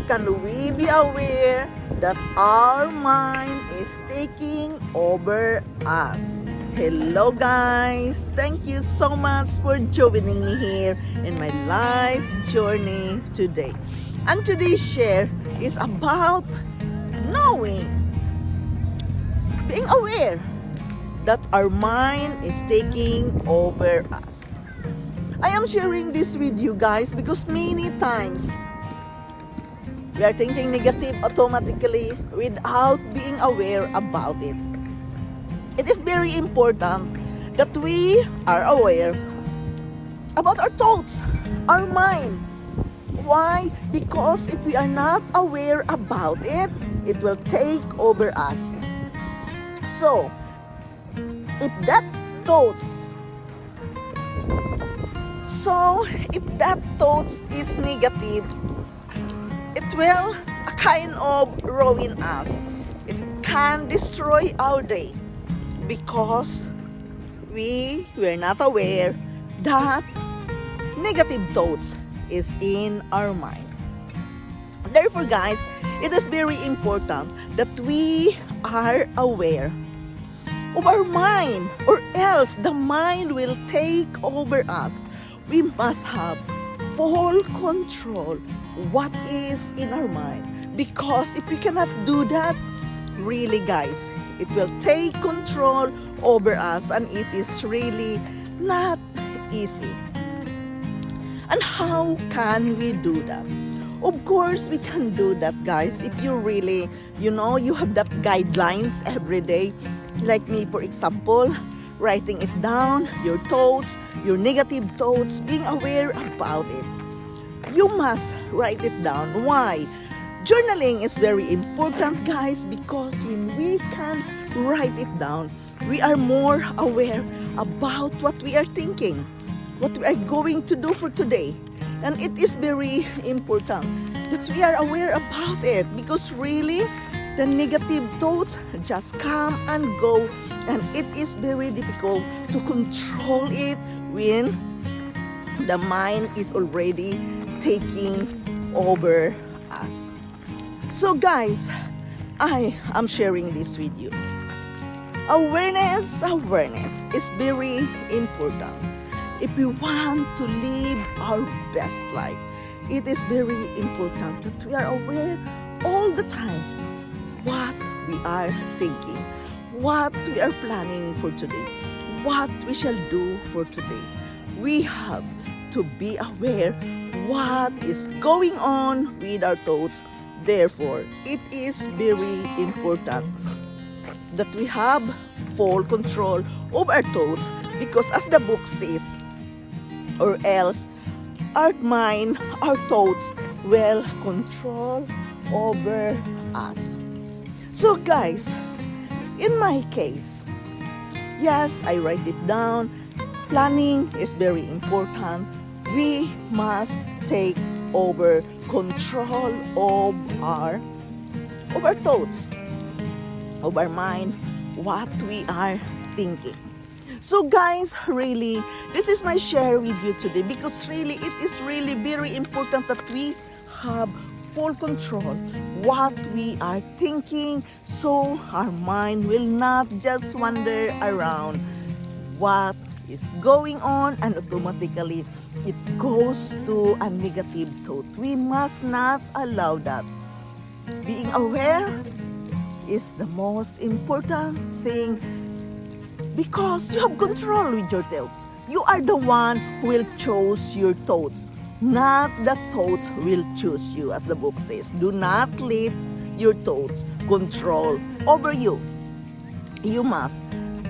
can we be aware that our mind is taking over us? Hello guys! Thank you so much for joining me here in my life journey today. And today's share is about knowing, being aware that our mind is taking over us. I am sharing this with you guys because many times we are thinking negative automatically without being aware about it. It is very important that we are aware about our thoughts, our mind. Why? Because if we are not aware about it, it will take over us. So, if that thoughts is negative, it will kind of ruin us. It can destroy our day because we were not aware that negative thoughts is in our mind. Therefore, guys, it is very important that we are aware of our mind, or else the mind will take over us. We must have full control what is in our mind, because if we cannot do that, really guys, it will take control over us, and it is really not easy. And how can we do that? Of course we can do that, guys, if you really, you have that guidelines every day. Like me, for example, writing it down, your thoughts, your negative thoughts, being aware about it. You must write it down. Why? Journaling is very important, guys, because when we can write it down, we are more aware about what we are thinking, what we are going to do for today. And it is very important that we are aware about it, because really, the negative thoughts just come and go, and it is very difficult to control it when the mind is already taking over us. So guys, I am sharing this with you. Awareness is very important. If we want to live our best life, it is very important that we are aware all the time what we are thinking, what we are planning for today, what we shall do for today. We have to be aware what is going on with our thoughts. Therefore, it is very important that we have full control over our thoughts, because as the book says, or else our mind, our thoughts will control over us. So guys, in my case, yes, I write it down. Planning is very important. We must take over control of our thoughts, of our mind, what we are thinking. So guys, really, this is my share with you today, because really, it is really very important that we have full control what we are thinking, so our mind will not just wander around what is going on and automatically it goes to a negative thought. We must not allow that. Being aware is the most important thing, because you have control with your thoughts. You are the one who will choose your thoughts, not the thoughts will choose you, as the book says. Do not let your thoughts control over you. You must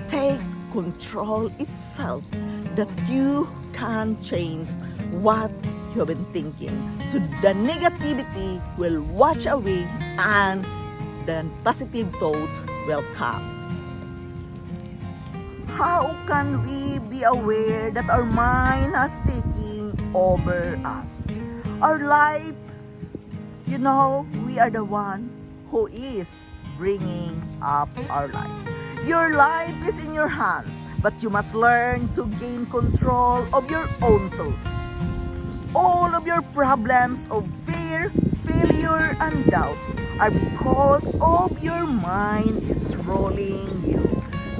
take control itself, that you can change what you have been thinking. So the negativity will wash away and the positive thoughts will come. How can we be aware that our mind has taken over us? Our life, we are the one who is bringing up our life. Your life is in your hands, but you must learn to gain control of your own thoughts. All of your problems of fear, failure, and doubts are because of your mind is rolling you.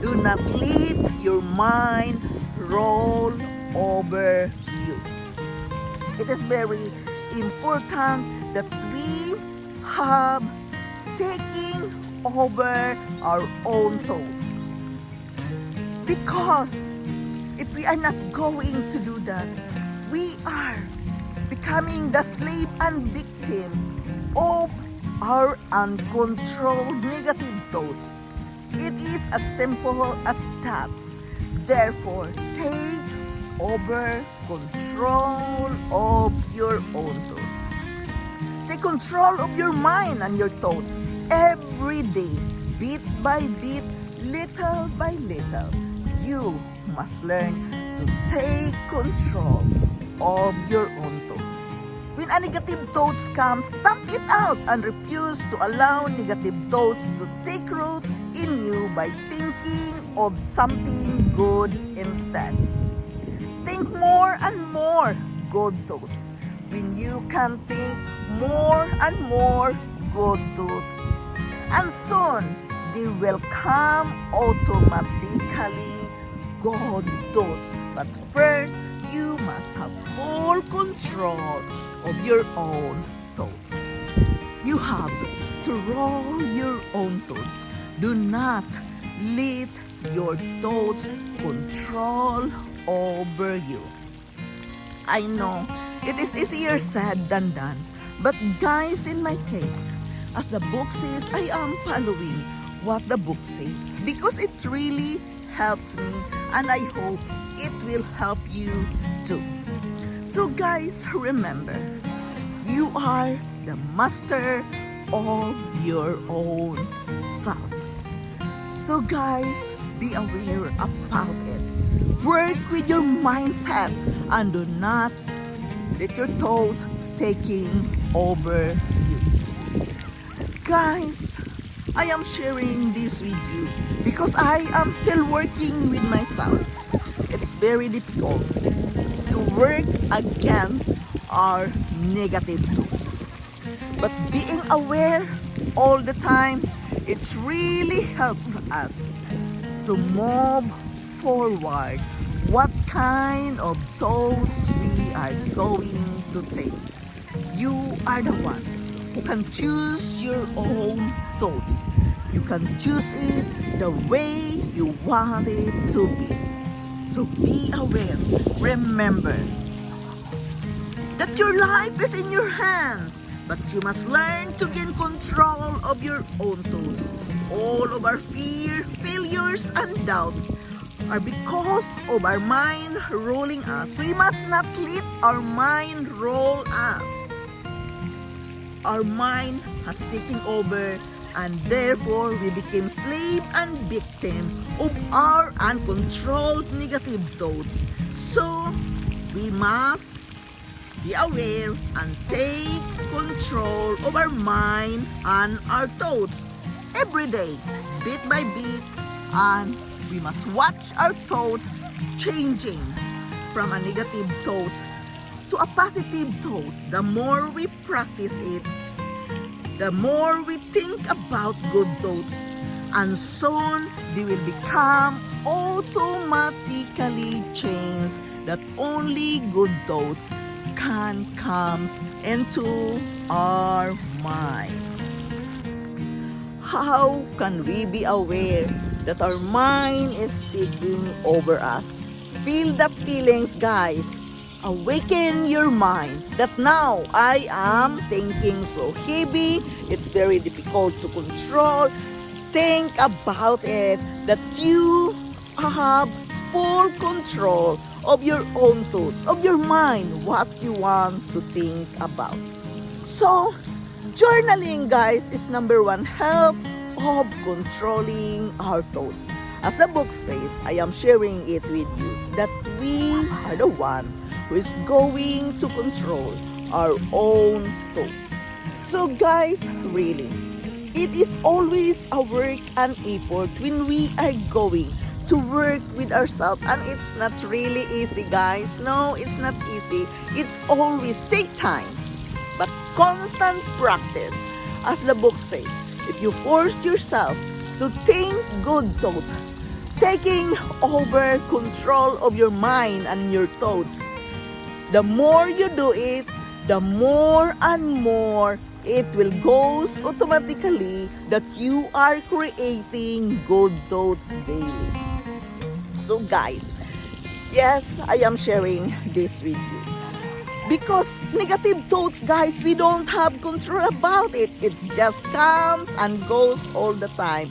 Do not let your mind roll over you. It is very important that we have taking over our own thoughts. Because if we are not going to do that, we are becoming the slave and victim of our uncontrolled negative thoughts. It is as simple as that. Therefore, take over control of your own thoughts. Take control of your mind and your thoughts every day, bit by bit, little by little. You must learn to take control of your own thoughts. When a negative thoughts comes, stamp it out and refuse to allow negative thoughts to take root in you by thinking of something good instead. Think more and more good thoughts. When you can think more and more good thoughts, and soon they will come automatically good thoughts. But first, you must have full control of your own thoughts. You have to roll your own thoughts. Do not let your thoughts control over you. I know it is easier said than done, but guys, in my case, as the book says, I am following what the book says because it really helps me, and I hope it will help you too. So guys, remember, you are the master of your own self. So guys, be aware about it. Work with your mindset and do not let your thoughts taking over you. Guys, I am sharing this with you because I am still working with myself. It's very difficult to work against our negative thoughts. But being aware all the time, it really helps us to move forward what kind of thoughts we are going to take. You are the one who can choose your own thoughts. You can choose it the way you want it to be. So be aware. Remember that your life is in your hands, but you must learn to gain control of your own thoughts. All of our fear, failures, and doubts are because of our mind ruling us. We must not let our mind roll us. Our mind has taken over, and therefore we became slave and victim of our uncontrolled negative thoughts. So we must be aware and take control of our mind and our thoughts every day, bit by bit, and we must watch our thoughts changing from a negative thought to a positive thought. The more we practice it, the more we think about good thoughts, and soon they will become automatically changed that only good thoughts can come into our mind. How can we be aware that our mind is taking over us? Feel the feelings, guys. Awaken your mind that now I am thinking so heavy, it's very difficult to control. Think about it, that you have full control of your own thoughts, of your mind, what you want to think about. So, journaling, guys, is number one help of controlling our thoughts. As the book says, I am sharing it with you that we are the one who is going to control our own thoughts. So guys, really, it is always a work and effort when we are going to work with ourselves, and it's not really easy, guys. No, it's not easy. It's always take time. But constant practice. As the book says, if you force yourself to think good thoughts, taking over control of your mind and your thoughts, the more you do it, the more and more it will goes automatically that you are creating good thoughts daily. So guys, yes, I am sharing this with you. Because negative thoughts, guys, we don't have control about it. It just comes and goes all the time.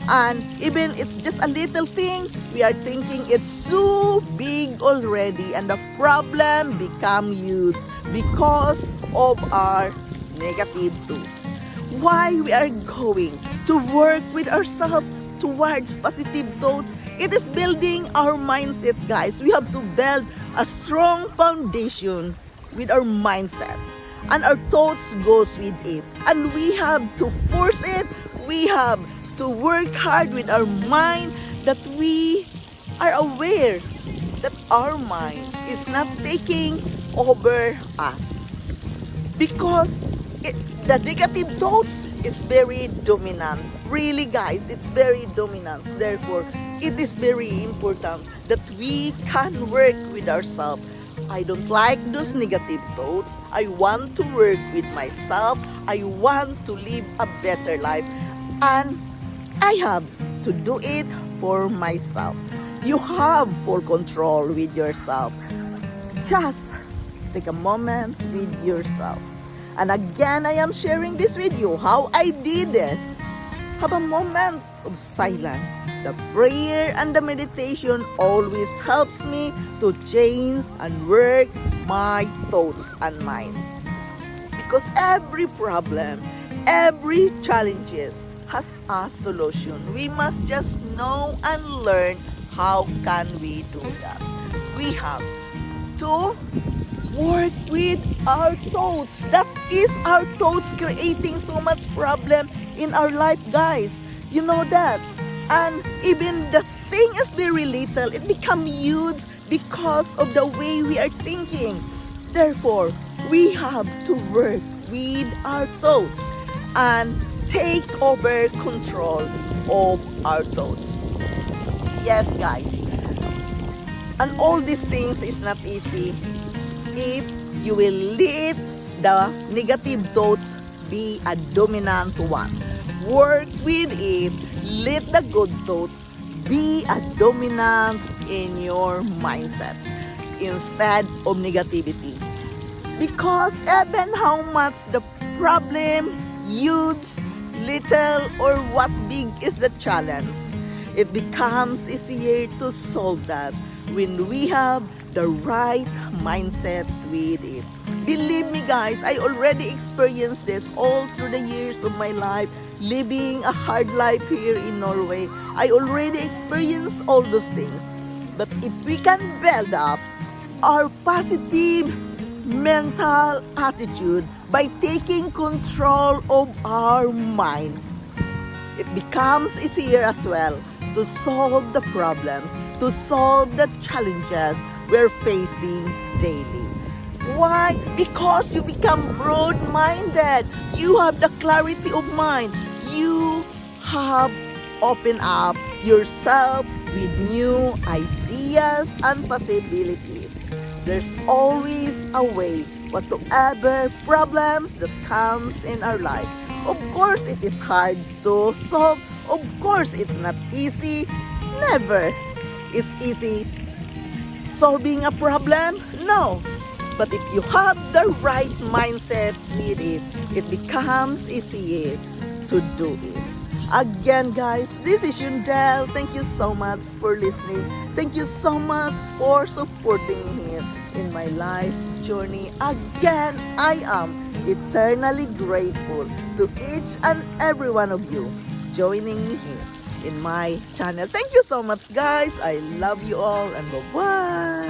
And even it's just a little thing, we are thinking it's so big already, and the problem become huge because of our negative thoughts. Why we are going to work with ourselves towards positive thoughts? It is building our mindset, guys. We have to build a strong foundation with our mindset, and our thoughts goes with it, and we have to force it. We have to work hard with our mind, that we are aware that our mind is not taking over us, because the negative thoughts is very dominant. Really, guys, it's very dominant. Therefore, it is very important that we can work with ourselves. I don't like those negative thoughts. I want to work with myself. I want to live a better life, and I have to do it for myself. You have full control with yourself. Just take a moment with yourself. And again, I am sharing this with you, how I did this. Have a moment of silence. The prayer and the meditation always helps me to change and work my thoughts and minds. Because every problem, every challenges has a solution. We must just know and learn how can we do that. We have to work with our thoughts. That is our thoughts creating so much problem in our life, guys. You know that. And even the thing is very little, it become huge because of the way we are thinking. Therefore, we have to work with our thoughts and take over control of our thoughts. Yes, guys. And all these things is not easy if you will let the negative thoughts be a dominant one. Work with it. Let the good thoughts be a dominant in your mindset instead of negativity. Because even how much the problem, huge, little, or what big is the challenge, it becomes easier to solve that when we have the right mindset with it. Believe me, guys, I already experienced this all through the years of my life, living a hard life here in Norway. I already experienced all those things. But if we can build up our positive mental attitude by taking control of our mind, it becomes easier as well to solve the problems, to solve the challenges we're facing daily. Why? Because you become broad-minded. You have the clarity of mind. You have opened up yourself with new ideas and possibilities. There's always a way whatsoever problems that comes in our life. Of course, it is hard to solve. Of course, it's not easy. Never is easy solving a problem. No. But if you have the right mindset with it, it becomes easier to do it. Again, guys, this is Yundel. Thank you so much for listening. Thank you so much for supporting me here in my life journey. Again, I am eternally grateful to each and every one of you joining me here in my channel. Thank you so much, guys. I love you all, and bye-bye.